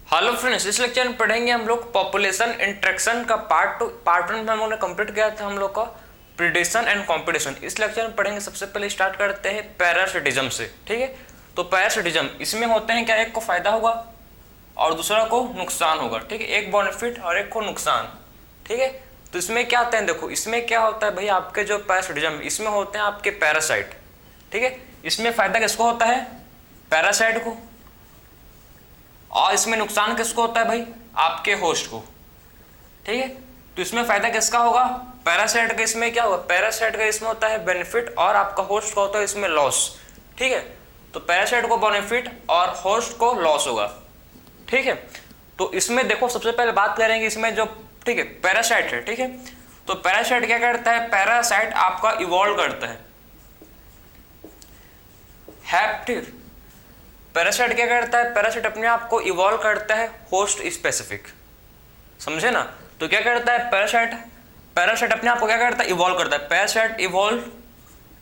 Hello friends, इस lecture में पढ़ेंगे हम लोग पॉपुलेशन इंट्रैक्शन का पार्ट 1 में हम लोगों ने कंप्लीट किया था हम लोग का प्रीडेशन एंड कंपटीशन। इस लेक्चर में पढ़ेंगे, सबसे पहले स्टार्ट करते हैं पैरासिटिज्म से। ठीक है, तो पैरासिटिज्म इसमें होते हैं क्या, एक को फायदा होगा और दूसरा को नुकसान होगा। ठीक है, एक बेनिफिट और एक को नुकसान। ठीक है, तो इसमें क्या आते हैं, देखो इसमें क्या होता है भाई, आपके जो पैरासिटिज्म इसमें होते हैं आपके पैरासाइट। ठीक है, इसमें फायदा किसको होता है, पैरासाइट को, और इसमें नुकसान किसको होता है भाई, आपके होस्ट को। ठीक है, तो इसमें फायदा किसका होगा, पैरासाइट का। इसमें क्या होगा, पैरासाइट का इसमें होता है बेनिफिट और आपका होस्ट का होता है इसमें लॉस। ठीक है, तो पैरासाइट को बेनिफिट और होस्ट को लॉस होगा। ठीक है, तो इसमें देखो सबसे पहले बात करेंगे इसमें जो, ठीक है, पैरासाइट है। ठीक है, तो पैरासाइट क्या करता है, पैरासाइट आपका इवॉल्व करता है। ठीक, पैरासाइट क्या करता है, पैरासाइट अपने आप को इवॉल्व करता है होस्ट स्पेसिफिक। समझे ना, तो क्या करता है पैरासाइट अपने आप को क्या करता है, इवॉल्व करता है। पैरासाइट इवॉल्व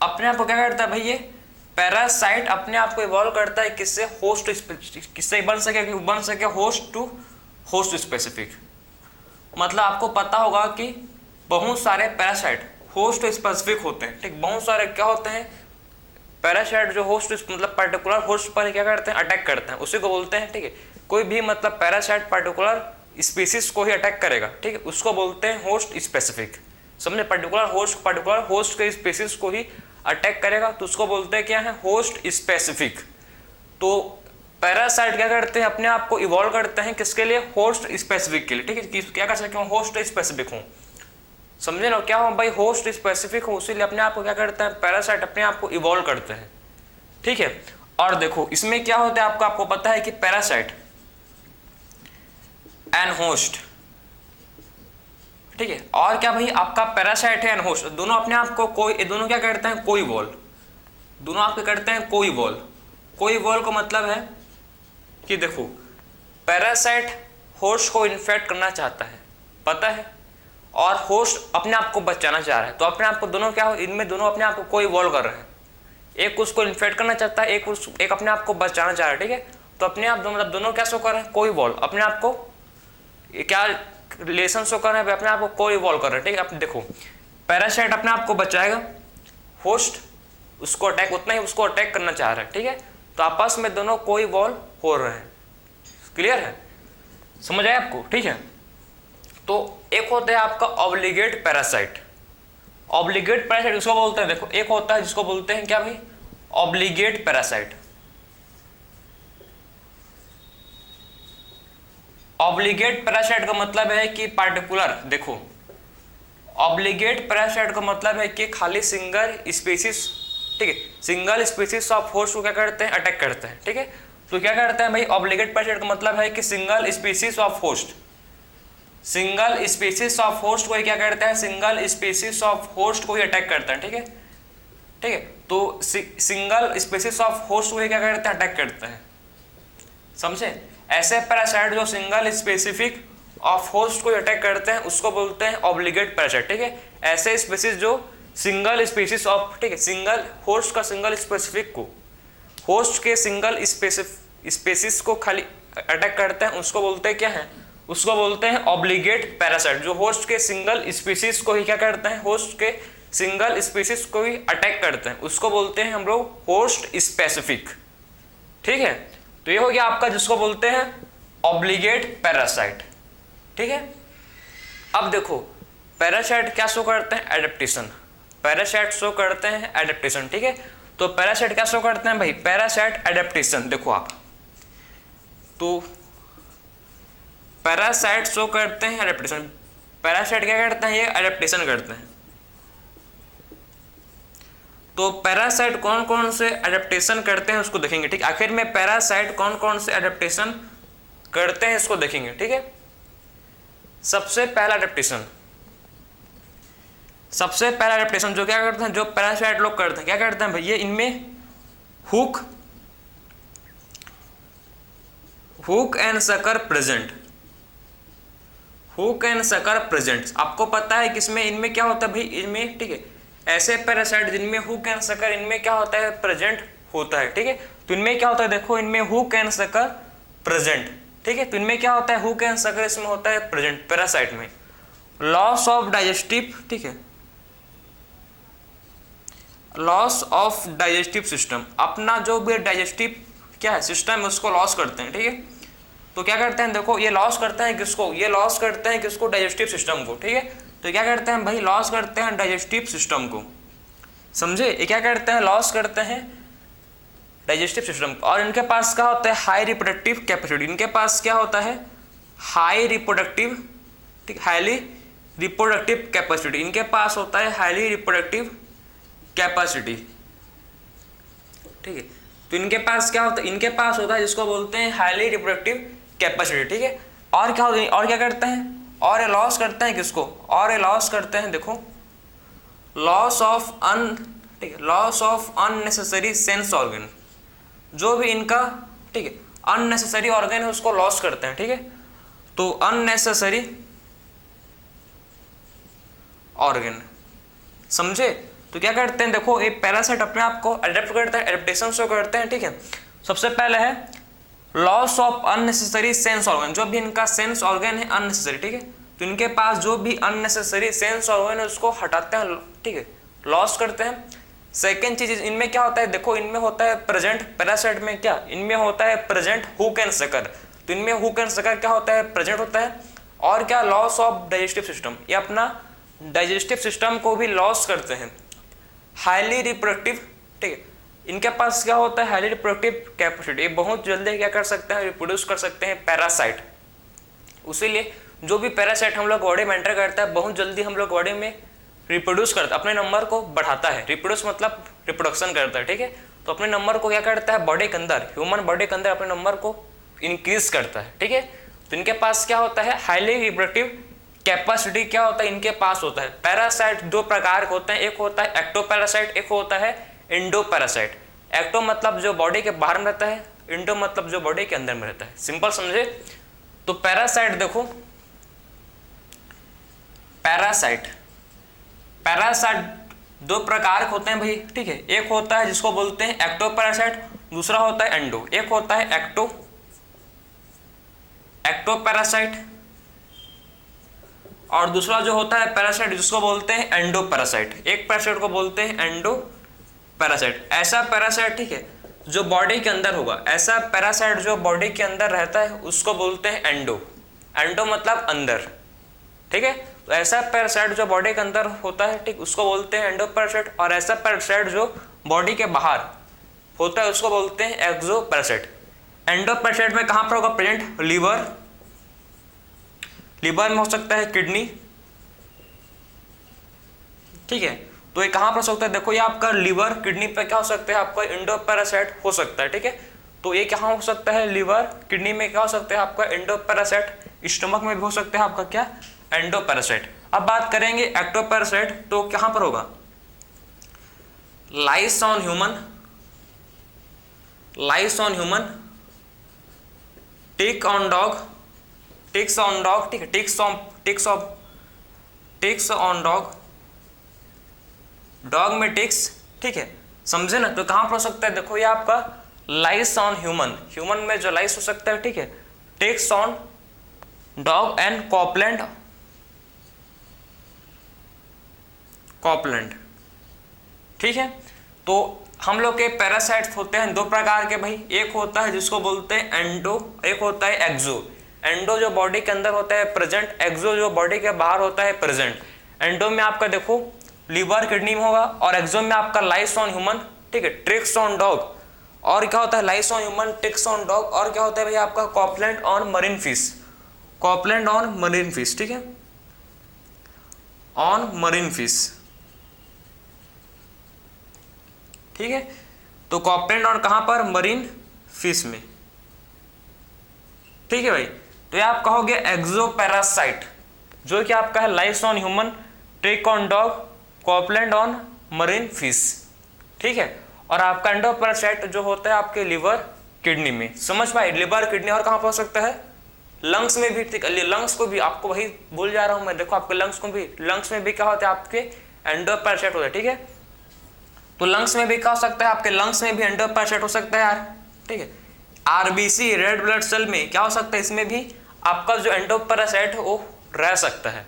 अपने आप को क्या करता है भाई, ये पैरासाइट अपने आप को इवॉल्व करता है किससे, होस्ट, किससे बन सके होस्ट टू होस्ट स्पेसिफिक। मतलब आपको पता होगा कि बहुत सारे पैरासाइट होस्ट स्पेसिफिक होते हैं। ठीक, बहुत सारे क्या होते हैं पैरासाइट जो होस्ट, मतलब पर्टिकुलर होस्ट पर क्या करते हैं, अटैक करते हैं, उसी को बोलते हैं। ठीक है, कोई भी मतलब पैरासाइट पर्टिकुलर स्पीसीज को ही अटैक करेगा। ठीक है, उसको बोलते हैं होस्ट स्पेसिफिक। समझे, पर्टिकुलर होस्ट के स्पीसीज को ही अटैक करेगा तो उसको बोलते हैं क्या है, होस्ट स्पेसिफिक। तो पैरासाइट क्या करते हैं, अपने आप को इवॉल्व करते हैं किसके लिए, होस्ट स्पेसिफिक के लिए। ठीक है, क्या कर सकते हैं, होस्ट स्पेसिफिक हूँ। समझे ना, क्या हो भाई, होस्ट स्पेसिफिक हो, उसीलिए अपने आप को क्या करते हैं, पैरासाइट अपने आप को इवॉल्व करते हैं। ठीक है, और देखो इसमें क्या होता है, आपको पता है कि पैरासाइट एंड होस्ट। ठीक है, और क्या भाई, आपका पैरासाइट है एंड होस्ट, दोनों अपने आप को दोनों क्या करते हैं, कोई वॉल, दोनों आपके करते हैं कोई वॉल का मतलब है कि देखो पैरासाइट होस्ट को इन्फेक्ट करना चाहता है, पता है, और होस्ट अपने आप को बचाना चाह रहा है। तो अपने आप को दोनों क्या हो, इनमें दोनों अपने आप को कोई वॉल कर रहे हैं, एक उसको इन्फेक्ट करना चाहता है, एक अपने आप को बचाना चाह रहा है। ठीक है, तो अपने आप मतलब दोनों क्या शो कर रहे हैं, कोई वॉल, अपने आप को क्या रिलेशन शो कर रहे हैं, अपने आप को कोई वॉल कर रहे हैं। ठीक है, अब देखो पैरासाइट अपने आप को बचाएगा, होस्ट उसको अटैक, उतना ही उसको अटैक करना चाह रहा है। ठीक है, तो आपस में दोनों कोई वॉल हो रहे हैं। क्लियर है, समझ आया आपको। ठीक है, तो एक होता है आपका ऑब्लिगेट पैरासाइट। ऑब्लिगेट पैरासाइट उसको बोलते हैं, देखो एक होता है जिसको बोलते हैं क्या भाई, ऑब्लिगेट पैरासाइट। ऑब्लिगेट पैरासाइट का मतलब है कि पार्टिकुलर, देखो ऑब्लिगेट पैरासाइट का मतलब है कि खाली सिंगल स्पीसीज, ठीक है, सिंगल स्पीसीज ऑफ होस्ट को क्या करते हैं, अटैक करते हैं। ठीक है, तो क्या करते हैं भाई, ऑब्लिगेट पैरासाइट का मतलब है कि single species of host, single species of host को क्या करता है, सिंगल स्पीसीज ऑफ होस्ट को ही अटैक करता है। ठीक है, ठीक है, तो सिंगल स्पीसीज ऑफ होस्ट को ही क्या करता है, अटैक करता है। समझे, ऐसे पैरासाइट जो सिंगल स्पेसिफिक ऑफ होस्ट को अटैक करते हैं उसको बोलते हैं ऑब्लिगेट पैरासाइट। ठीक है, ऐसे स्पीसीज जो सिंगल स्पीसीज ऑफ, ठीक है, सिंगल होस्ट का सिंगल स्पेसिफिक को, होस्ट के सिंगल स्पीसीज को खाली अटैक करते हैं उसको बोलते हैं क्या है, उसको बोलते हैं ऑब्लिगेट पैरासाइट। जो होस्ट के सिंगल स्पीसीज को ही क्या करते हैं, होस्ट के सिंगल स्पीसीज को ही अटैक करते हैं उसको बोलते हैं हम लोग होस्ट स्पेसिफिक। ठीक है, तो ये हो गया आपका जिसको बोलते हैं ऑब्लिगेट पैरासाइट। ठीक है, अब देखो पैरासाइट क्या शो करते हैं, एडेप्टेशन। पैरासाइट शो करते हैं एडेप्टेशन। ठीक है, तो पैरासाइट क्या शो करते हैं भाई, पैरासाइट एडेप्टेशन। देखो आप, तो पैरासाइट शो करते हैं एडेप्टेशन। पैरासाइट क्या करते हैं, ये एडेप्टेशन करते हैं। तो पैरासाइट कौन कौन से एडेप्टेशन करते हैं उसको देखेंगे। ठीक, आखिर में पैरासाइट कौन कौन से एडेप्टेशन करते हैं इसको देखेंगे। ठीक है, सबसे पहला एडेप्टेशन जो क्या करते हैं, जो पैरासाइट लोग करते हैं, क्या करते हैं भैया, इनमें hook and sucker present. Hook and sucker present, आपको पता है कि इसमें इनमें क्या होता है भाई, इनमें, ठीक है, ऐसे पैरासाइट जिनमें हुक एंड सकर इनमें क्या होता है, प्रेजेंट होता है। ठीक है, तो इनमें क्या होता है, देखो इनमें हुक एंड सकर प्रेजेंट, ठीक है। तो इनमें क्या होता है, हु कैन सकर, इसमें होता है प्रेजेंट पैरासाइट में। लॉस ऑफ डाइजेस्टिव, ठीक है, लॉस ऑफ डाइजेस्टिव सिस्टम, अपना जो भी डाइजेस्टिव क्या है सिस्टम है उसको लॉस करते हैं, ठीक है। तो क्या करते हैं, देखो ये लॉस करते हैं किसको, ये लॉस करते हैं किसको, डाइजेस्टिव सिस्टम को, ठीक है। तो क्या करते हैं भाई, लॉस करते हैं डाइजेस्टिव सिस्टम को, समझे। ये क्या करते हैं, लॉस करते हैं डाइजेस्टिव सिस्टम। और इनके पास क्या होता है, हाई रिप्रोडक्टिव कैपेसिटी, इनके पास क्या होता है, हाई रिप्रोडक्टिव, ठीक, हाईली रिप्रोडक्टिव कैपेसिटी, इनके पास होता है हाईली रिप्रोडक्टिव कैपेसिटी, ठीक है। तो इनके पास क्या होता है, इनके पास होता है जिसको बोलते हैं हाईली रिप्रोडक्टिव कैपेसिटी, ठीक है। और क्या होता है, और क्या करते हैं, और ये लॉस करते हैं किसको, और ये लॉस करते हैं, देखो लॉस ऑफ ठीक है, loss of unnecessary sense organ, जो भी इनका, ठीक है, अननेसेसरी ऑर्गन है उसको लॉस करते हैं, ठीक है। तो अननेसेसरी ऑर्गन, समझे। तो क्या करते हैं, देखो ये पैरासाइट अपने आप को अडेप्ट करते हैं, एडेप्टेशन शो करते हैं, ठीक है। सबसे पहले है loss of unnecessary sense organ, जो भी इनका सेंस ऑर्गन है अननेसेसरी, ठीक है। तो इनके पास जो भी अननेसेसरी सेंस ऑर्गन है उसको हटाते हैं, ठीक है, लॉस करते हैं। सेकेंड चीज इनमें क्या होता है, देखो इनमें होता है प्रेजेंट, पैरासाइट में क्या, इनमें होता है प्रेजेंट हु कैन सकर। तो इनमें हु कैन सकर क्या होता है, प्रेजेंट होता है। और क्या, लॉस ऑफ डाइजेस्टिव सिस्टम, ये अपना डाइजेस्टिव सिस्टम को भी लॉस करते हैं। हाईली रिप्रोडक्टिव, ठीक है, इनके पास क्या होता है, हाईली रिप्रोडक्टिव कैपेसिटी, ये बहुत जल्दी क्या कर सकते हैं, रिप्रोड्यूस कर सकते हैं पैरासाइट। उसीलिए जो भी पैरासाइट हम लोग बॉडी में एंटर करता है बहुत जल्दी हम लोग बॉडी में रिप्रोड्यूस करता है, अपने नंबर को बढ़ाता है। रिप्रोड्यूस मतलब रिप्रोडक्शन करता है, ठीक है। तो अपने नंबर को क्या करता है, बॉडी के अंदर, ह्यूमन बॉडी के अंदर अपने नंबर को इंक्रीज करता है, ठीक है। तो इनके पास क्या होता है, हाईली रिप्रोडक्टिव कैपेसिटी क्या होता है, इनके पास होता है। पैरासाइट दो प्रकार के होते हैं, एक होता है एक्टोपैरासाइट, एक होता है इंडोपैरासाइट। एक्टो मतलब जो बॉडी के बाहर में रहता है, इंडो मतलब जो बॉडी के अंदर में रहता है, सिंपल समझे। तो पैरासाइट देखो, पैरासाइट दो प्रकार के होते हैं भाई, ठीक है। एक होता है जिसको बोलते हैं एक्टोपैरासाइट, दूसरा होता है एंडो। एक होता है एक्टोपैरासाइट और दूसरा जो होता है पैरासाइट जिसको बोलते हैं एंडोपैरासाइट। एक पैरासाइट को बोलते हैं एंडोपैरासाइट, ऐसा पैरासाइट, ठीक है, जो बॉडी के अंदर होगा। ऐसा पैरासाइट जो बॉडी के अंदर रहता है उसको बोलते हैं एंडो। एंडो मतलब अंदर, ठीक है। तो ऐसा पैरासाइट जो बॉडी के अंदर होता है, ठीक, उसको बोलते हैं एंडोपैरासाइट। और ऐसा पैरासाइट जो बॉडी के बाहर होता है उसको बोलते हैं एक्सोपैरासाइट। एंडोपैरासाइट में कहां पर होगा प्रेजेंट, लिवर में हो सकता है, किडनी, ठीक है। तो ये कहां पर हो सकता है, देखो ये आपका लिवर किडनी पे क्या हो सकता है, आपका इंडोपैरासाइट हो सकता है, ठीक है। तो ये कहां हो सकता है, लिवर किडनी में क्या हो सकता है आपका इंडोपैरासाइट। स्टमक में भी हो सकता है आपका क्या, एंडोपैरासाइट। अब बात करेंगे एक्टोपैरासाइट, तो कहां पर होगा, lice on human, tick on dog, ticks on dog, ठीक है, टिक्स ऑन डॉग, डॉग में टिक्स, ठीक है, समझे ना। तो कहां पर हो सकता है, देखो ये आपका लाइस ऑन ह्यूमन में जो लाइस हो सकता है, ठीक है, टिक्स ऑन डॉग एंड कॉपलैंड, ठीक है। तो हम लोग के पैरासाइट्स होते हैं दो प्रकार के भाई, एक होता है जिसको बोलते हैं एंडो, एक होता है एक्सो। एंडो जो बॉडी के अंदर होता है प्रेजेंट, एक्सो जो बॉडी के बाहर होता है प्रेजेंट। एंडो में आपका देखो लिवर किडनी में होगा और एक्सो में आपका लाइस ऑन ह्यूमन, ठीक है, ट्रिक्स ऑन डॉग। और क्या होता है, lice on human, ticks on dog. और क्या होता है भाई आपका कॉपलैंड ऑन मरीन फिश, ठीक है, ऑन मरीन फिश, ठीक है। तो कॉपलैंड ऑन कहां पर, मरीन फिश में, ठीक है भाई। तो ये आप कहोगे एक्सोपैरासाइट, जो कि आपका है lice on human, tick on dog, copland on marine fish, ठीक है। और आपका एंडोपैरासाइट जो होता है आपके लिवर किडनी में, समझ पाए, लिवर किडनी। और कहां पर हो सकता है, लंग्स में भी, ठीक है। लंग्स को भी आपको वही भूल जा रहा हूं मैं, देखो आपके लंग्स में भी क्या होता है, आपके एंडोपैरासाइट होता है, ठीक है। तो लंग्स में भी क्या हो सकता है, आपके लंग्स में भी एंडोपैरासाइट हो सकता है यार, ठीक है। आरबीसी रेड ब्लड सेल में क्या हो सकता है, इसमें भी आपका जो एंडोपैरासाइट है वो रह सकता है।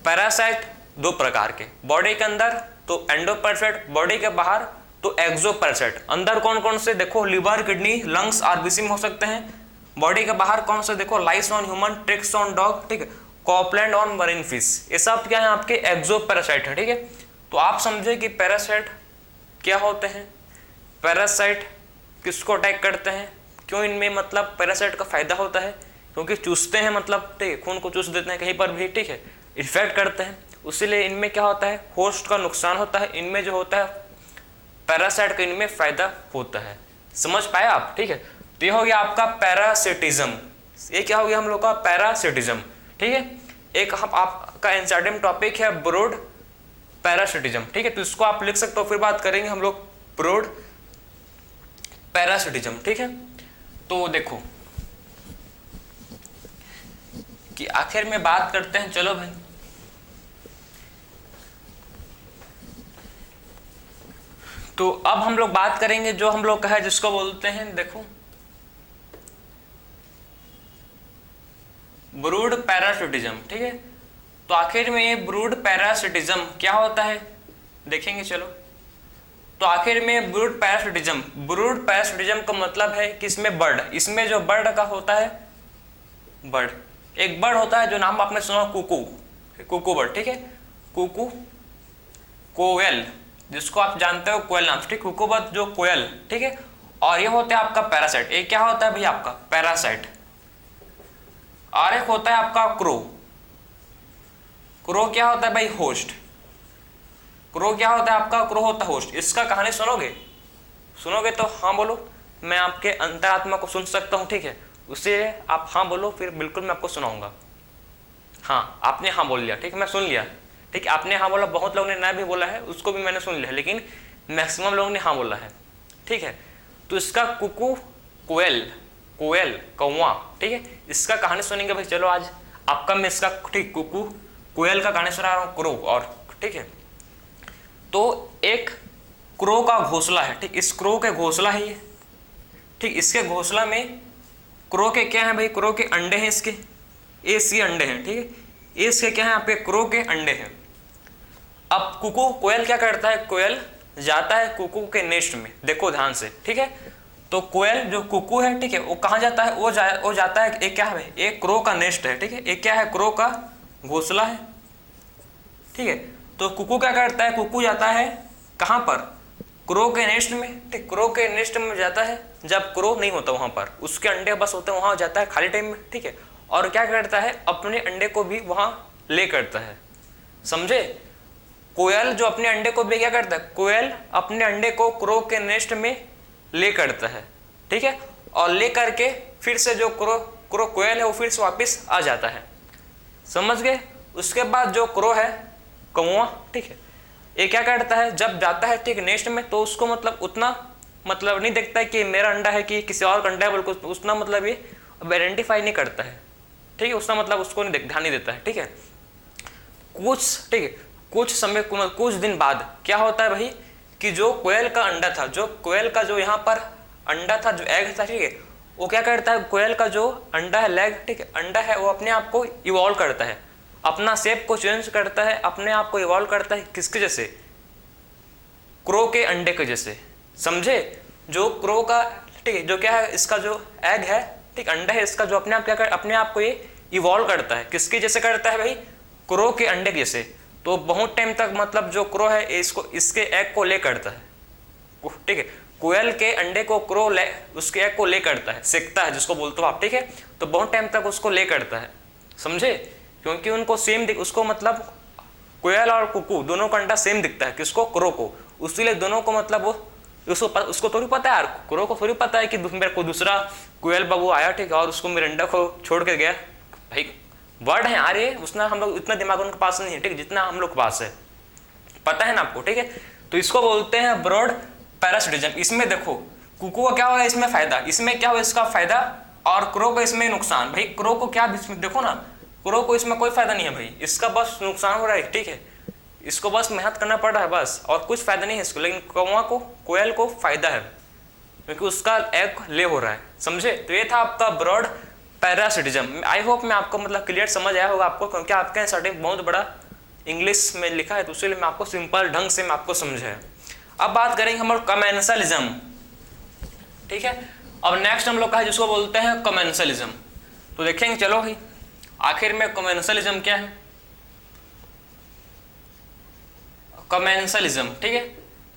पैरासाइट दो प्रकार के, बॉडी के अंदर तो एंडोपैरासाइट, बॉडी के बाहर तो एक्सोपैरासाइट। अंदर कौन कौन से देखो, लिवर, किडनी, लंग्स, आरबीसी में हो सकते हैं। बॉडी के बाहर कौन से देखो, lice on human, tricks on dog, ठीक है, कॉपलैंड ऑन मरीन फिश, ये सब क्या है आपके एक्सोपैरासाइट है। ठीक है, तो आप समझे कि पैरासाइट क्या होते हैं, पैरासाइट किसको अटैक करते हैं, क्यों इनमें मतलब पैरासाइट का फायदा होता है, क्योंकि चूसते हैं, मतलब ठीक है, खून को चूस देते हैं कहीं पर भी, ठीक है, इन्फेक्ट करते हैं, उसीलिए इनमें क्या होता है, होस्ट का नुकसान होता है। इनमें जो होता है पैरासाइट का इनमें फायदा होता है। समझ पाए आप? ठीक है, तो ये हो गया आपका पैरासिटिज्म। ये क्या हो गया हम लोग का, पैरासिटिज्म। ठीक है, एक हम आपका एनसीईआरटी टॉपिक है ब्रॉड पैरासिटिज्म। ठीक है, तो इसको आप लिख सकते हो, फिर बात करेंगे हम लोग ब्रॉड पैरासिटिज्म। ठीक है, तो देखो कि आखिर में बात करते हैं, चलो भाई तो अब हम लोग बात करेंगे जो हम लोग का है, जिसको बोलते हैं देखो ब्रूड पैरासिटिज्म। ठीक है, तो आखिर में ये ब्रूड पैरासिटिज्म क्या होता है देखेंगे, चलो। तो आखिर में ब्रूड पैरासिटिज्म का मतलब है कि इसमें बर्ड, इसमें जो बर्ड का होता है, बर्ड एक बर्ड होता है जो नाम आपने सुना, कुकू बर्ड। ठीक है, कुकू, कोयल, जिसको आप जानते हो कोयल नाम से, ठीक, कुकू बर्ड जो कोयल। ठीक है, और ये होता है आपका पैरासाइट। एक क्या होता है भाई आपका पैरासाइट, और एक होता है आपका क्रो। क्रो क्या होता है भाई, होस्ट। क्रो क्या होता है आपका, क्रो होता है होस्ट। इसका कहानी सुनोगे तो हाँ बोलो, मैं आपके अंतरात्मा को सुन सकता हूँ। ठीक है, उससे आप हाँ बोलो, फिर बिल्कुल मैं आपको सुनाऊंगा। हाँ, आपने हाँ बोल लिया, ठीक है, मैं सुन लिया। ठीक है, आपने हाँ बोला, बहुत लोगों ने ना भी बोला है, उसको भी मैंने सुन लिया, लेकिन मैक्सिमम लोगों ने हाँ बोला है। ठीक है, तो इसका कुकू, कोयल, कौवा। ठीक है, इसका कहानी सुनेंगे भाई। चलो आज आपका मैं इसका, ठीक, कुकू कोयल का कहानी सुना रहा हूँ, क्रो। और ठीक है, तो एक क्रो का घोंसला है। ठीक, इस क्रो के घोंसला है ये। ठीक, इसके घोंसला में क्रो के क्या है भाई, क्रो के अंडे हैं इसके, ये अंडे हैं। ठीक है, ये इसके क्या है, आपके क्रो के अंडे हैं। अब कुकू, कोयल क्या करता है, कोयल जाता है कुकू के नेस्ट में, देखो ध्यान से। ठीक है, तो कोयल जो कुकू है, ठीक है, वो कहाँ जाता है, वो जाता है, एक क्या है, एक क्रो का नेस्ट है। ठीक है, एक क्या है, क्रो का घोंसला है। ठीक है, तो कुकू क्या करता है, कुकू जाता है कहाँ पर, क्रो के नेस्ट में। ठीक, क्रो के नेस्ट में जाता है जब क्रो नहीं होता वहां पर, उसके अंडे बस होते हैं, वहां जाता है खाली टाइम में। ठीक है, और क्या करता है, अपने अंडे को भी वहां ले करता है। समझे, कोयल जो अपने अंडे को भी क्या करता है, कोयल अपने अंडे को क्रो के नेस्ट में ले करता है। ठीक है, और ले करके फिर से जो क्रो कोयल है वो फिर से वापस आ जाता है। समझ गए। उसके बाद जो क्रो है, कौवा, ठीक है, ये क्या करता है, जब जाता है ठीक नेस्ट में, तो उसको मतलब उतना मतलब नहीं देखता है कि मेरा अंडा है कि किसी और का अंडा है, बल्कि उतना मतलब ये आइडेंटिफाई नहीं करता है। ठीक है, उसका मतलब उसको नहीं ध्यान नहीं देता है। ठीक है, ठीक है, कुछ समय, कुछ दिन बाद क्या होता है भाई, कि जो कोयल का अंडा था, जो कोयल का जो यहाँ पर अंडा था, जो एग था, ठीक है, वो क्या करता है, कोयल का जो अंडा है, लेग, ठीक है, अंडा है, वो अपने आप को इवॉल्व करता है, अपना शेप को चेंज करता है, अपने आप को इवॉल्व करता है। किसके जैसे, क्रो के अंडे के जैसे। समझे, जो क्रो का, ठीक है, जो क्या है, इसका जो एग है, ठीक, अंडा है इसका, जो अपने आप क्या कर, अपने आप को ये इवॉल्व करता है। किसके जैसे करता है भाई, क्रो के अंडे के जैसे। तो बहुत टाइम तक मतलब जो क्रो है इसको, इसके एग को ले करता है। ठीक है, कोयल के अंडे को क्रो ले, उसके एग को ले करता है, सेकता है, जिसको बोलते हो आप। ठीक है, तो बहुत टाइम तक उसको ले करता है। समझे, क्योंकि उनको सेम दिख, उसको मतलब कोयल और कुकू दोनों का अंडा सेम दिखता है, किसको, क्रो को। उसीलिए दोनों को मतलब वो उसको थोड़ी पता है यार, क्रो को थोड़ी पता है कि मेरे को दूसरा कोयल बाबू आया, ठीक है, और उसको मेरे अंडा को छोड़ के गया। भाई वर्ड है यार ये, उसना हम लोग इतना दिमाग उनके पास नहीं है, ठीक, जितना हम लोग के पास है, पता है ना आपको। ठीक है, तो इसको बोलते हैं ब्रॉड पैरासिटिज्म। इसमें देखो कुकू का क्या हुआ, इसमें फायदा, इसमें क्या हुआ इसका फायदा, और क्रो को इसमें नुकसान। भाई क्रो को क्या, देखो ना, क्रो को इसमें कोई फायदा नहीं है भाई, इसका बस नुकसान हो रहा है। ठीक है, इसको बस मेहनत करना पड़ रहा है बस, और कुछ फायदा नहीं है इसको। लेकिन कौवा को, कोयल को फायदा है। क्योंकि उसका एग ले हो रहा है, समझे। तो ये था आपका ब्रॉड पैरासिटिज्म। आई होप मैं आपको मतलब क्लियर समझ आया होगा आपको, क्योंकि आपके सर्टेन बहुत बड़ा इंग्लिश में लिखा है, तो इसलिए मैं आपको सिंपल ढंग से मैं आपको समझाया। अब बात करेंगे हम लोग कमेंसलिज्म, ठीक है। अब नेक्स्ट हम लोग का है जिसको बोलते हैं कमेंसलिज्म। तो देखेंगे चलो भाई आखिर में कमेंसलिज्म क्या है। कमेंसलिज्म, ठीक है।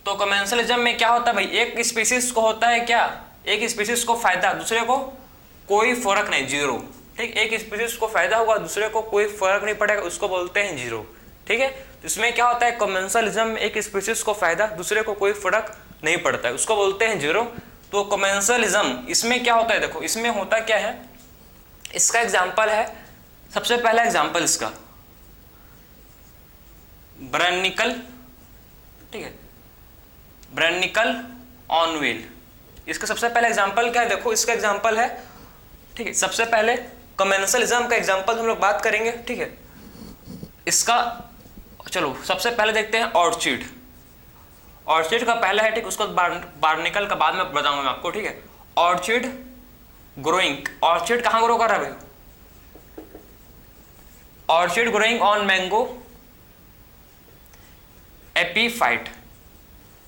तो कमेंसलिज्म में क्या होता है भाई, एक स्पीसीज को होता है क्या, एक स्पीसीज को फायदा, दूसरे को कोई फर्क नहीं, जीरो, ठीक। एक स्पीसीज को फायदा होगा, दूसरे को कोई फर्क नहीं पड़ेगा, उसको बोलते हैं जीरो, ठीक है। तो इसमें क्या होता है, कमेंसलिज्म में एक स्पीसीज को फायदा, दूसरे को कोई फर्क नहीं पड़ता है, उसको बोलते हैं जीरो। तो कमेंसलिज्म इसमें क्या होता है, देखो इसमें होता क्या है, इसका एग्जाम्पल है, सबसे पहला एग्जाम्पल इसका ब्रेनिकल, ठीक है, ब्रेनिकल ऑन व्हील। इसका सबसे पहला एग्जाम्पल क्या है, देखो इसका एग्जाम्पल है, ठीक है। सबसे पहले कमेंसलिज्म का एग्जाम्पल हम लोग बात करेंगे, ठीक है। इसका चलो सबसे पहले देखते हैं ऑर्चिड। ऑर्चिड का पहला है, ठीक, उसको बार्निकल का बाद में बताऊंगा मैं आपको, ठीक है। ऑर्चिड ग्रोइंग, ऑर्चिड कहाँ ग्रो कर रहा है भाई, orchid growing on mango epiphyte.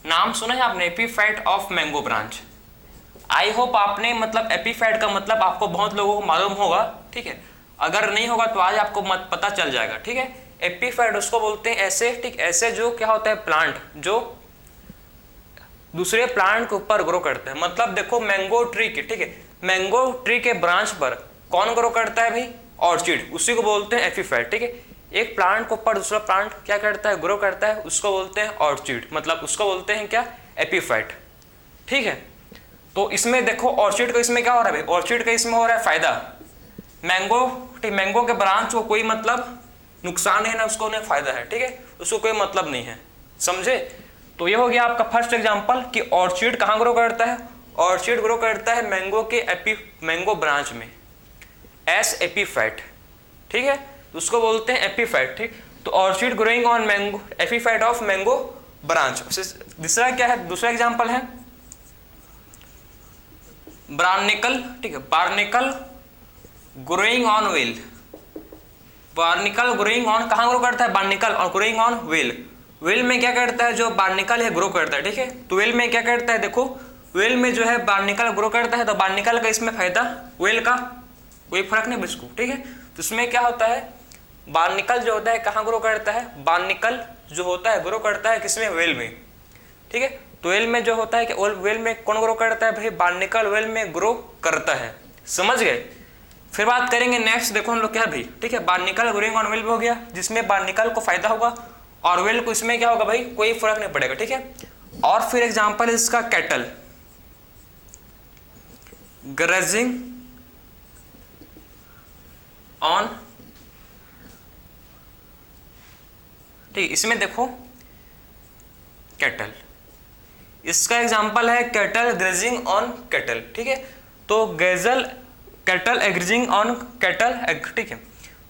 नाम सुना है आपने, epiphyte of mango branch. I hope आपने मतलब एपीफाइट का मतलब आपको बहुत लोगों को मालूम होगा, ठीक है। अगर नहीं होगा तो आज आपको मत पता चल जाएगा, ठीक है। एपीफाइट उसको बोलते हैं ऐसे, ठीक, ऐसे जो क्या होता है प्लांट जो दूसरे प्लांट के ऊपर ग्रो करते हैं। मतलब देखो मैंगो ट्री के, ठीक है, मैंगो ट्री के ब्रांच पर कौन ग्रो करता है भाई, ऑर्चिड, उसी को बोलते हैं एपीफाइट, ठीक है। एक प्लांट के ऊपर दूसरा प्लांट क्या करता है, ग्रो करता है, उसको बोलते हैं ऑर्चिड, मतलब उसको बोलते हैं क्या, एपीफाइट, ठीक है। तो इसमें देखो ऑर्चिड का इसमें क्या हो रहा है भाई, ऑर्चिड का इसमें हो रहा है फायदा, मैंगो, ठीक, मैंगो के ब्रांच को कोई मतलब नुकसान है ना, उसको नहीं फायदा है, ठीक है, उसको कोई मतलब नहीं है, समझे। तो ये हो गया आपका फर्स्ट एग्जांपल कि ऑर्चिड कहाँ ग्रो करता है, ऑर्चिड ग्रो करता है मैंगो के मैंगो ब्रांच में एस एपीफाइट, ठीक है, तो उसको बोलते हैं एपीफाइट, ठीक। तो orchid growing on mango epiphyte of mango branch. दूसरा क्या है, दूसरा एग्जांपल है बार्निकल, ठीक है, barnacle growing on wheel. Barnacle growing on कहाँ ग्रो करता है, बार्निकल, और ग्रोइंग ऑन व्हील। व्हील में क्या करता है, जो बार्निकल है ग्रो करता है, ठीक है। तो व्हील में क्या करता है, देखो व्हील में जो है बार्निकल ग्रो करता है, तो बार्निकल का इसमें फायदा, व्हील का कोई फर्क नहीं बिल्कुल, ठीक है। तो इसमें क्या होता है, बार्निकल जो होता है कहाँ ग्रो करता है, बार्निकल जो होता है ग्रो करता है किसमें, व्हील में, ठीक है। तो व्हील में जो होता है कि व्हील में कौन ग्रो करता है भाई, बार्निकल व्हील में ग्रो करता है, समझ गए। फिर बात करेंगे नेक्स्ट, देखो हम लोग क्या भाई, ठीक है, बार्निकल ग्रोइंग ऑन व्हील हो गया, जिसमें बार्निकल को फायदा होगा और व्हील को इसमें क्या होगा भाई, कोई फर्क नहीं पड़ेगा, ठीक है। और फिर एग्जांपल इसका कैटल ग्रेजिंग ऑन, ठीक, इसमें देखो कैटल, इसका एग्जांपल है कैटल ग्रेजिंग ऑन कैटल, ठीक है। तो गैजल कैटल एग्रेजिंग ऑन कैटल, ठीक है।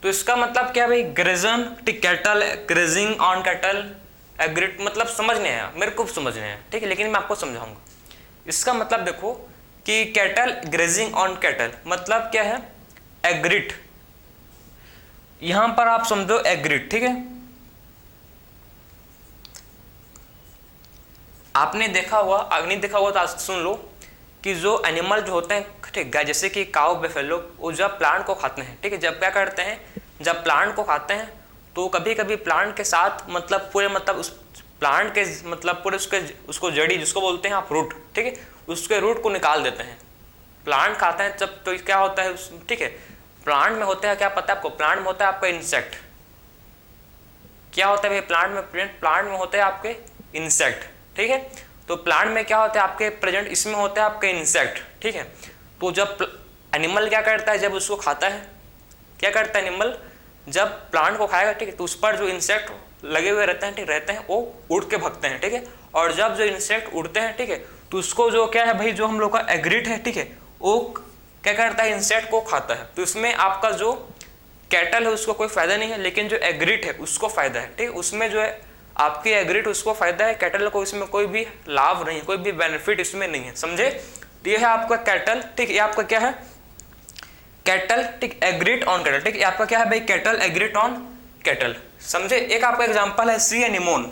तो इसका मतलब क्या भाई, ग्रेजन, ठीक, कैटल ग्रेजिंग ऑन कैटल एग्रिट, मतलब समझ नहीं आया मेरे को, समझ नहीं आया, ठीक है, लेकिन मैं आपको समझाऊंगा। इसका मतलब देखो कि कैटल ग्रेजिंग ऑन कैटल मतलब क्या है, एग्रिट, यहां पर आप समझो एग्रिट, ठीक है। आपने देखा हुआ, अगर नहीं देखा हुआ तो आज सुन लो कि जो एनिमल जो होते हैं, ठीक है, जैसे कि काऊ बेफेलो, वो जब प्लांट को खाते हैं, ठीक है, जब क्या करते हैं, जब प्लांट को खाते हैं तो कभी कभी प्लांट के साथ मतलब पूरे मतलब उस प्लांट के मतलब पूरे उसको जड़ी जिसको बोलते हैं आप रूट, ठीक है, उसके रूट को निकाल देते हैं। प्लांट खाते हैं जब तो क्या होता है, ठीक है, प्लांट में होता है क्या पता है आपको, प्लांट में होता है आपका इंसेक्ट, क्या होता है भाई प्लांट में होते हैं आपके इंसेक्ट, ठीक है। तो प्लांट में क्या होता है आपके प्रेजेंट, इसमें होते हैं आपके इंसेक्ट, ठीक है। तो जब एनिमल क्या करता है, जब उसको खाता है, क्या करता है एनिमल, जब प्लांट को खाएगा, ठीक है, तो उस पर जो इंसेक्ट लगे हुए रहते हैं, ठीक रहते हैं, वो उड़ के भगते हैं, ठीक है। और जब जो इंसेक्ट उड़ते हैं, ठीक है, तो उसको जो क्या है भाई, जो हम लोग का एग्रिट है, ठीक है, वो क्या करता है, इंसेक्ट को खाता है। तो इसमें आपका जो कैटल है उसको कोई फायदा नहीं है, लेकिन जो एग्रिट है उसको फायदा है, ठीक है। उसमें जो है आपकी एग्रिट उसको फायदा है, कैटल को इसमें कोई भी लाभ नहीं है, कोई भी बेनिफिट इसमें नहीं है, समझे। तो ये है आपका कैटल, ठीक, ये आपका क्या है कैटल, ठीक, एग्रीड ऑन कैटल, ठीक, ये आपका क्या है भाई कैटल एग्रीड ऑन कैटल, समझे। एक आपका एग्जांपल है सी anemone,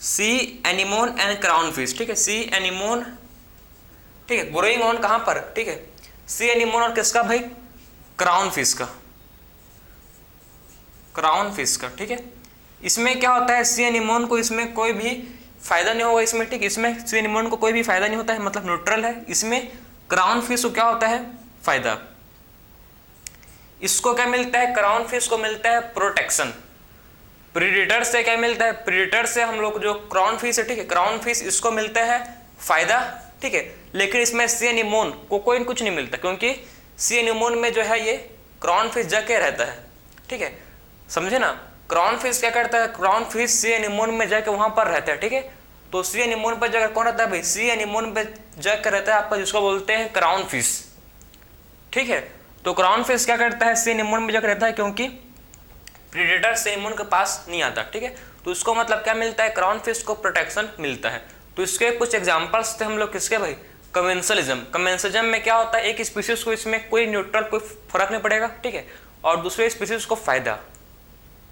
C anemone and crown fish, ठीक है, सी एनिमोन, ठीक है, ग्रोइंग ऑन कहां पर, ठीक है, सी एनिमोन और किसका भाई क्राउन फिश का, क्राउन फिश का, ठीक है। इसमें क्या होता है सी एनिमोन को इसमें कोई भी फायदा नहीं होगा इसमें, ठीक, इसमें सी एनिमोन को कोई भी फायदा नहीं होता है, मतलब न्यूट्रल है। इसमें क्राउन फिश को क्या होता है फायदा, इसको क्या मिलता है क्राउन फिश को मिलता है प्रोटेक्शन, प्रीडेटर से क्या मिलता है, प्रीडेटर से हम लोग जो क्राउन फिश है, ठीक है, क्राउन फिश इसको मिलता है फायदा, ठीक है। लेकिन इसमें सी एनिमोन को कोई कुछ नहीं मिलता, क्योंकि सी एनिमोन में जो है ये क्राउन फिश जाके रहता है, ठीक है, समझे ना। क्राउन फिश क्या करता है, क्राउन फिश सी एनिमोन में जाके वहां पर रहता है, ठीक है। तो सी एनिमोन पर जाकर कौन रहता है भाई, सी एनिमोन पे जाकर रहता है आपका, जिसको बोलते हैं क्राउन फिश, ठीक है। तो क्राउन फिश क्या करता है सी एनिमोन में जाकर रहता है, क्योंकि प्रीडेटर सी एनिमोन के पास नहीं आता, ठीक है। तो इसको मतलब क्या मिलता है, क्राउन फिश को प्रोटेक्शन मिलता है। तो इसके कुछ एग्जांपल्स थे हम लोग किसके भाई, कमेंसलिज्म। कमेंसलिज्म में क्या होता है, एक स्पीसीज को इसमें कोई न्यूट्रल कोई फर्क नहीं पड़ेगा, ठीक है, और दूसरे स्पीसीज को फायदा।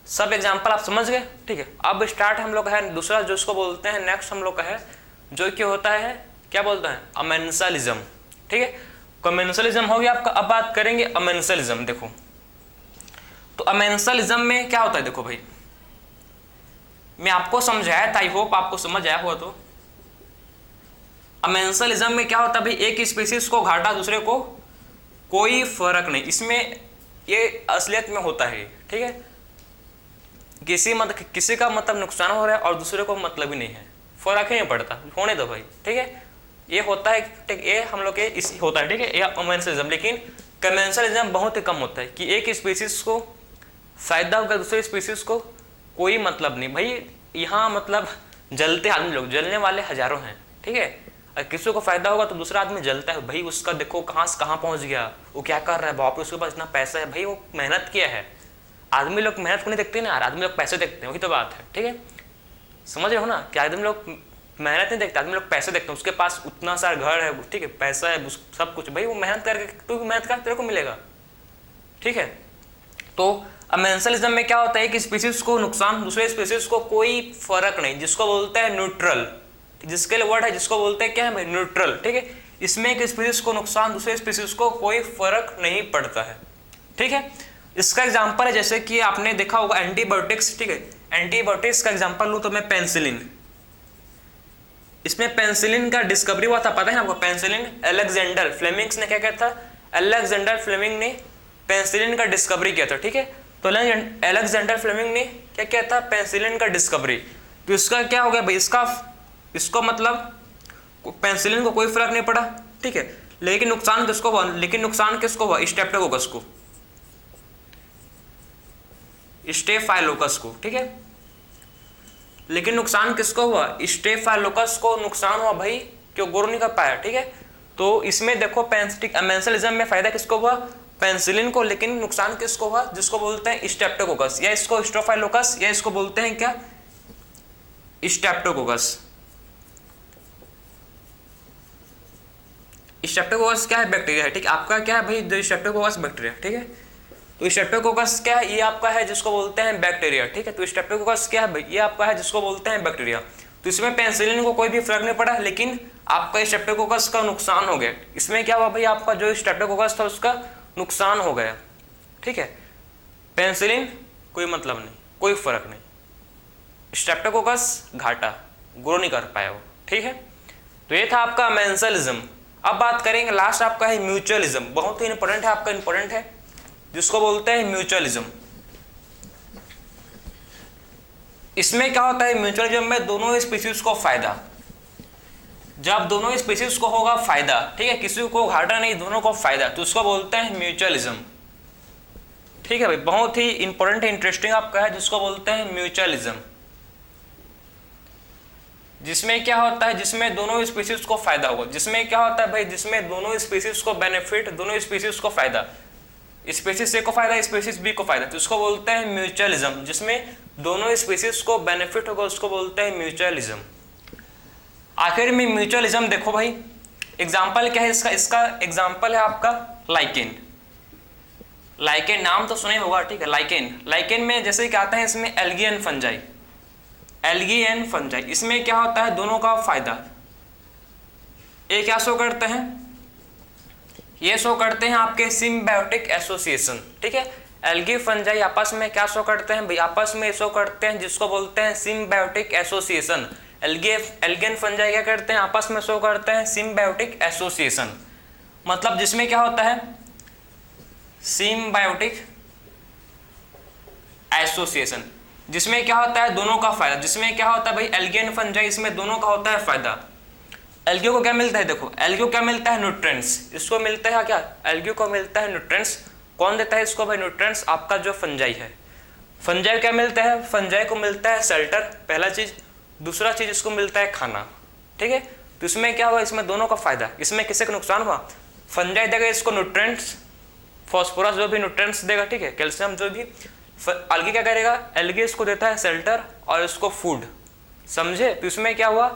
सब एग्जांपल आप समझ गए, ठीक है। अब स्टार्ट हम लोग है दूसरा जो इसको बोलते हैं, नेक्स्ट हम लोग का है जो क्या होता है, क्या बोलते हैं अमेंसलिज्म, ठीक है। कमेंसलिज्म हो गया आपका। अब बात करेंगे अमेंसलिज्म। देखो तो अमेंसलिज्म में क्या होता है, देखो भाई मैं आपको समझाया था, आई होप आपको समझ आया हुआ। तो अमेंसलिज्म में क्या होता है भाई, एक स्पीसीज को घाटा दूसरे को कोई फर्क नहीं, इसमें ये असलियत में होता है, ठीक है। किसी का मतलब नुकसान हो रहा है और दूसरे को मतलब ही नहीं है, फर्क ही नहीं पड़ता, होने दो भाई, ठीक है। ये होता है, ठीक, ये हम लोग के इस होता है, ठीक है, ये अमेंसलिज्म। लेकिन कमेंसलिज्म बहुत ही कम होता है कि एक स्पीसीज को फायदा होगा दूसरे स्पीसीज को कोई मतलब नहीं। भाई यहाँ मतलब जलते आदमी लोग, जलने वाले हजारों हैं, ठीक है। अगर किसी को फायदा होगा तो दूसरा आदमी जलता है, भाई उसका देखो कहाँ से कहाँ पहुँच गया, वो क्या कर रहा है, बाप रे उसके पास इतना पैसा है, भाई वो मेहनत किया है। आदमी लोग मेहनत को नहीं देखते ना यार, आदमी लोग पैसे देखते हैं, वही तो बात है, ठीक है। समझ रहे हो ना कि आदमी लोग मेहनत नहीं देखते, आदमी लोग पैसे देखते हैं। उसके पास उतना सारा घर है, ठीक है, पैसा है, सब कुछ, भाई वो मेहनत करके, तू भी मेहनत कर, तेरे को मिलेगा, ठीक है। तो अमेंसलिज्म में क्या होता है कि स्पीसीज को नुकसान, दूसरे स्पीसीज को कोई फर्क नहीं, जिसको बोलते हैं न्यूट्रल, जिसके लिए वर्ड है जिसको बोलते हैं क्या है भाई न्यूट्रल, ठीक है। इसमें एक स्पीसीज को नुकसान, दूसरे स्पीसीज को कोई फर्क नहीं पड़ता है, ठीक है। इसका एग्जांपल है जैसे कि आपने देखा होगा एंटीबायोटिक्स, ठीक है। एंटीबायोटिक्स का एग्जांपल लूं तो मैं पेंसिलिन, इसमें पेंसिलिन का डिस्कवरी हुआ था, पता है आपको, पेंसिलिन अलेक्जेंडर फ्लेमिंग्स ने क्या किया था, अलेक्जेंडर फ्लेमिंग ने पेंसिलिन का डिस्कवरी किया था, ठीक है। तो अलेक्जेंडर फ्लेमिंग ने क्या किया था, पेंसिलिन का डिस्कवरी। तो इसका क्या हो गया भाई, इसको मतलब पेंसिलिन को कोई फर्क नहीं पड़ा, ठीक है। लेकिन नुकसान किसको हुआ, स्ट्रेप्टोकोकस को, स्टेफाइलोकस को, ठीक है। लेकिन नुकसान किसको हुआ, स्टेफाइलोकस को नुकसान हुआ भाई, क्यों ग्रो नहीं कर पाया, ठीक है। तो इसमें देखो अमेंसलिज्म में फायदा किसको हुआ, पेंसिलिन को, लेकिन नुकसान किसको हुआ, जिसको बोलते हैं स्ट्रेप्टोकोकस, या इसको स्टेफाइलोकस, या इसको बोलते हैं क्या स्ट्रेप्टोकोकस। स्ट्रेप्टोकोकस क्या है, बैक्टीरिया है, ठीक है। आपका क्या है भाई, जो स्ट्रेप्टोकोकस बैक्टीरिया, ठीक है। तो स्ट्रेप्टोकोकस क्या है, ये आपका है जिसको बोलते हैं बैक्टीरिया, ठीक है। तो स्ट्रेप्टोकोकस क्या है भाई, ये आपका है जिसको बोलते हैं बैक्टीरिया। तो इसमें पेंसिलिन को कोई भी फर्क नहीं पड़ा, लेकिन आपका स्ट्रेप्टोकोकस का नुकसान हो गया। इसमें क्या हुआ भाई, आपका जो स्ट्रेप्टोकोकस था उसका नुकसान हो गया, ठीक है। पेंसिलिन कोई मतलब नहीं, कोई फर्क नहीं, स्ट्रेप्टोकोकस घाटा, ग्रो नहीं कर पाया वो, ठीक है। तो ये था आपका अमेंसलिज्म। अब बात करेंगे लास्ट आपका है म्यूचुअलिज्म, बहुत ही इंपॉर्टेंट है, आपका इंपॉर्टेंट है, जिसको बोलते हैं म्यूचुअलिज्म। इसमें क्या होता है, म्यूचुअलिज्म में दोनों स्पीसीज को फायदा, जब दोनों स्पीसीज को होगा फायदा, ठीक है, किसी को घाटा नहीं, दोनों को फायदा, तो उसको बोलते हैं म्यूचुअलिज्म, ठीक है भाई। बहुत ही इंपॉर्टेंट इंटरेस्टिंग आपका है, जिसको बोलते हैं म्यूचुअलिज्म। जिसमें क्या होता है, जिसमें दोनों स्पीसीज को फायदा होगा, जिसमें क्या होता है भाई, जिसमें दोनों स्पीसीज को बेनिफिट, दोनों स्पीसीज को फायदा, स्पीसीज ए को फायदा, स्पीसीज बी को फायदा, तो उसको बोलते हैं म्यूचुअलिज्म। जिसमें दोनों स्पीसीज को बेनिफिट होगा उसको बोलते हैं म्यूचुअलिज्म। आखिर में म्यूचुअलिज्म देखो भाई, एग्जाम्पल क्या है इसका? इसका एग्जाम्पल है आपका लाइकेन। लाइकेन नाम तो सुने होगा, ठीक है। लाइकेन, लाइकेन में जैसे क्या आता है इसमें algae and fungi, algae and fungi, इसमें क्या होता है दोनों का फायदा। ये क्या शो करते हैं? ये शो करते हैं आपके सिम्बायोटिक एसोसिएशन, ठीक है। एल्गी फंजाई आपस में क्या शो करते हैं भाई? आपस में शो करते हैं जिसको बोलते हैं symbiotic association. Algae and fungi क्या करते हैं? आपस में शो करते हैं सिम्बायोटिक एसोसिएशन। मतलब जिसमें क्या होता है? सिम्बायोटिक एसोसिएशन, जिसमें क्या होता है दोनों का फायदा। जिसमें क्या होता है भाई? एल्गी एंड फंजाई, इसमें दोनों का होता है फायदा। एल्गी को क्या मिलता है? देखो एल्गी को क्या मिलता है? न्यूट्रिएंट्स। इसको मिलता है क्या? एल्गी को मिलता है न्यूट्रिएंट्स। कौन देता है इसको भाई? न्यूट्रिएंट्स आपका जो फंजाई है। फंजाई क्या मिलता है? फंजाई को मिलता है शेल्टर, पहला चीज। दूसरा चीज इसको मिलता है खाना, ठीक है। तो इसमें क्या हुआ? इसमें दोनों का फायदा। इसमें किसी का नुकसान हुआ? फंजाई देगा इसको न्यूट्रिएंट्स, फॉस्फोरस जो भी न्यूट्रिएंट्स देगा, ठीक है, कैल्शियम जो भी। एल्गी क्या करेगा? एल्गी इसको देता है शेल्टर और इसको फूड, समझे। तो इसमें क्या हुआ?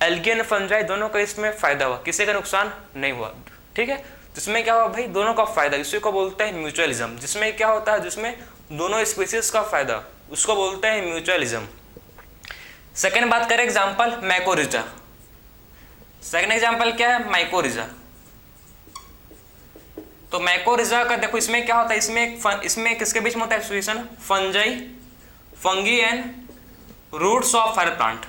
एल्गी एंड फंजाई दोनों का इसमें फायदा हुआ, किसी का नुकसान नहीं हुआ, ठीक है। तो इसमें क्या हुआ भाई? दोनों का फायदा, इसी को बोलते हैं म्यूचुअलिज्म। जिसमें क्या होता है? जिसमें दोनों स्पीसीज का फायदा, उसको बोलते हैं म्यूचुअलिज्म। सेकेंड बात करें एग्जाम्पल माइकोरिजा। सेकेंड एग्जाम्पल क्या है? माइकोरिजा। तो माइकोरिजा का देखो इसमें क्या होता है? इसमें किसके बीच में होता है एसोसिएशन? फंजाई, fungi and roots of higher plant.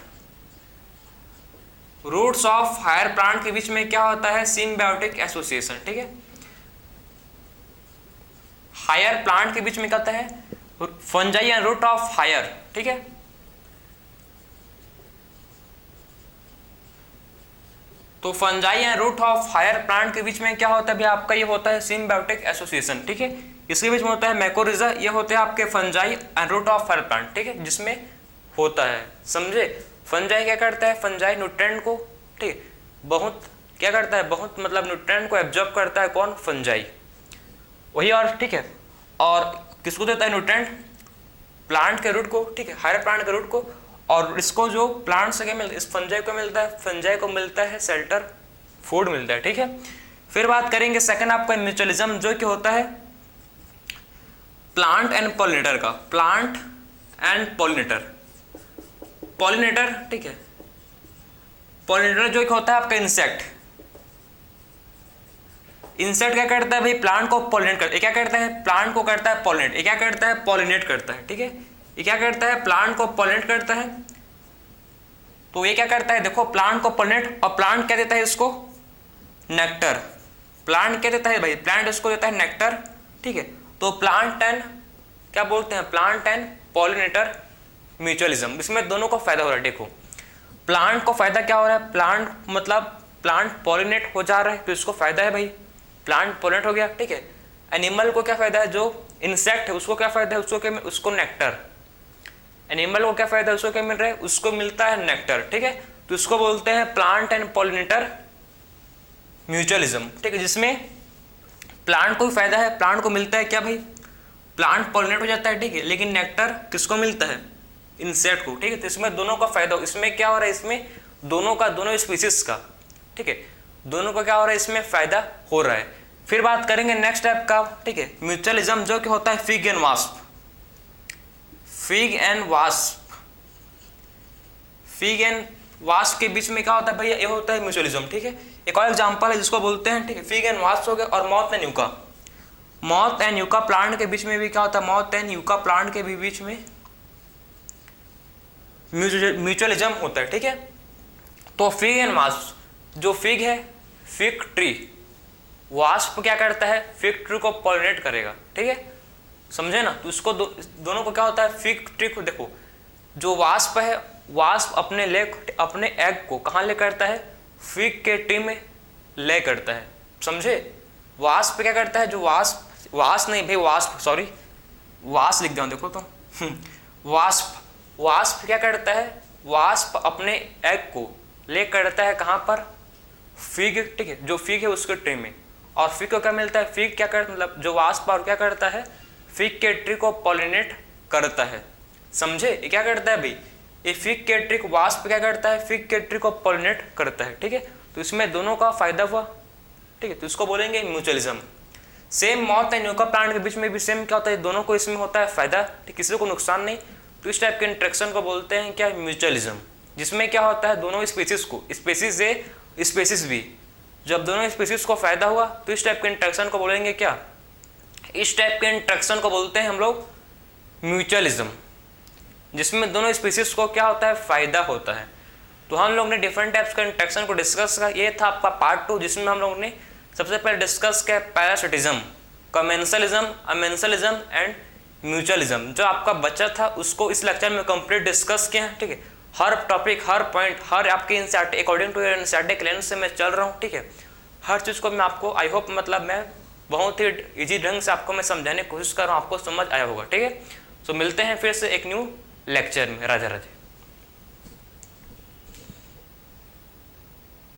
Roots of higher plant के बीच में क्या होता है? सिम्बायोटिक एसोसिएशन, ठीक है। हायर प्लांट के बीच में क्या होता है? Fungi and root of higher, ठीक है। तो fungi and root of higher plant के बीच में क्या होता है? आपका ये होता है सिम्बायोटिक एसोसिएशन, ठीक है। इसके बीच में होता है माइकोरिजा, ये होते हैं आपके fungi and root of higher plant, ठीक है, जिसमें होता है, समझे। फंजाई क्या करता है? फंजाई न्यूट्रिएंट को, ठीक, बहुत क्या करता है? बहुत मतलब न्यूट्रिएंट को एब्जॉर्ब करता है। कौन? फंजाई, वही। और ठीक है, और किसको देता है न्यूट्रिएंट? प्लांट के रूट को, ठीक है, हायर प्लांट के रूट को। और इसको जो प्लांट से क्या मिलता है? इस फंजाई को मिलता है, फंजाई को मिलता है शेल्टर, फूड मिलता है, ठीक है। फिर बात करेंगे सेकंड आपका म्यूचुअलिज्म, जो कि होता है प्लांट एंड पॉलिनेटर का। प्लांट एंड पॉलिनेटर, पॉलिनेटर, ठीक है। पॉलिनेटर जो होता है आपका इंसेक्ट। इंसेक्ट क्या करता है भाई? प्लांट को पॉलिनेट करता है। क्या करता है? प्लांट को करता है पॉलिनेट। ये क्या करता है? पॉलिनेट करता है, ठीक है। ये क्या करता है? प्लांट को पॉलिनेट करता है। तो ये क्या करता है? देखो प्लांट को पॉलिनेट, और प्लांट क्या देता है इसको? नेक्टर। प्लांट क्या देता है भाई? प्लांट इसको देता है नेक्टर, ठीक है। तो प्लांट एंड क्या बोलते हैं? प्लांट एंड पॉलिनेटर म्यूचुअलिज्म, इसमें दोनों को फायदा हो रहा है। देखो प्लांट को फायदा क्या हो रहा है? प्लांट मतलब प्लांट पॉलिनेट हो जा रहा है, तो इसको फायदा है भाई, प्लांट पॉलिनेट हो गया, ठीक है। एनिमल को क्या फायदा है? जो इंसेक्ट है उसको क्या फायदा है? उसको नेक्टर। एनिमल को क्या फायदा है? उसको क्या मिल रहा है? उसको मिलता है नेक्टर, ठीक है। तो इसको बोलते हैं प्लांट एंड पॉलिनेटर म्यूचुअलिज्म, ठीक है, जिसमें प्लांट को भी फायदा है, प्लांट को मिलता है क्या भाई? प्लांट पॉलिनेट हो जाता है, ठीक है, लेकिन नेक्टर किसको मिलता है? इंसेक्ट को, ठीक है। तो इसमें दोनों का फायदा, इसमें क्या हो रहा है? इसमें दोनों स्पीसीज का, ठीक है, दोनों का क्या हो रहा है? इसमें फायदा हो रहा है। फिर बात करेंगे नेक्स्ट टाइप का, ठीक है, म्यूचुअलिज्म, जो कि होता है fig and wasp. Fig and wasp, fig and wasp के बीच में क्या होता है भैया? ये होता है म्यूचुअलिज्म, ठीक है। एक और एग्जांपल है जिसको बोलते हैं, ठीक है, फिग एंड वास्प हो गया। और moth and yucca, moth and yucca plant के बीच में भी क्या होता है? मॉथ एंड यूका प्लांट के भी बीच में म्यूचुअलिज्म होता है, ठीक है। तो फिग एंड वास्प, जो फिग है, फिग ट्री, वास्प क्या करता है? फिग ट्री को पॉलिनेट करेगा, ठीक है, समझे ना। तो इसको दोनों को क्या होता है? फिग ट्री को, देखो जो वास्प है, वास्प अपने एग को कहाँ ले करता है? फिग के ट्री में ले करता है, समझे। वास्प क्या करता है? जो वास्प नहीं भाई, वास्प लिख दिया देखो तो वास्प क्या करता है? वास्प अपने एग को ले करता है कहाँ पर? फिग, ठीक है, जो फिग है उसके ट्री में। और फिग को क्या मिलता है? फिग क्या करता, मतलब जो वास्प और क्या करता है? फिग के ट्री को पॉलिनेट करता है, समझे। ये क्या करता है भाई? ये फिग के ट्री को, वास्प क्या करता है? फिग के ट्री को पॉलिनेट करता है, ठीक है। तो इसमें दोनों का फायदा हुआ, ठीक है, तो इसको बोलेंगे mutualism. Same moth and yucca plant के बीच में भी सेम क्या होता है, दोनों को इसमें होता है फायदा, ठीक, किसी को नुकसान नहीं, तो इस टाइप के इंटरेक्शन को बोलते हैं क्या, म्यूचुअलिज्म, जिसमें क्या होता है दोनों स्पीसीज को, स्पीसीज ए स्पीसीज बी, जब दोनों स्पीसीज को फायदा हुआ तो इस टाइप के इंटरेक्शन को बोलेंगे क्या, इस टाइप के इंटरेक्शन को बोलते हैं हम लोग म्यूचुअलिज्म, जिसमें दोनों स्पीसीज को क्या होता है, फायदा होता है। तो हम लोग ने डिफरेंट टाइप्स का इंटरेक्शन को डिस्कस किया, ये था आपका पार्ट 2, जिसमें हम लोग ने सबसे पहले डिस्कस किया parasitism, commensalism, amensalism and mutualism. जो आपका बच्चा था उसको इस लेक्चर में कंप्लीट डिस्कस किया है, ठीक है, हर टॉपिक, हर पॉइंट, हर आपके NCERT according to your NCERT class से मैं चल रहा हूँ, ठीक है, हर चीज़ को मैं आपको आई होप मतलब मैं बहुत ही इजी ढंग से आपको मैं समझाने की कोशिश कर रहा हूँ, आपको समझ आया होगा, ठीक है। सो मिलते हैं फिर से एक न्यू लेक्चर में। राधे राधे।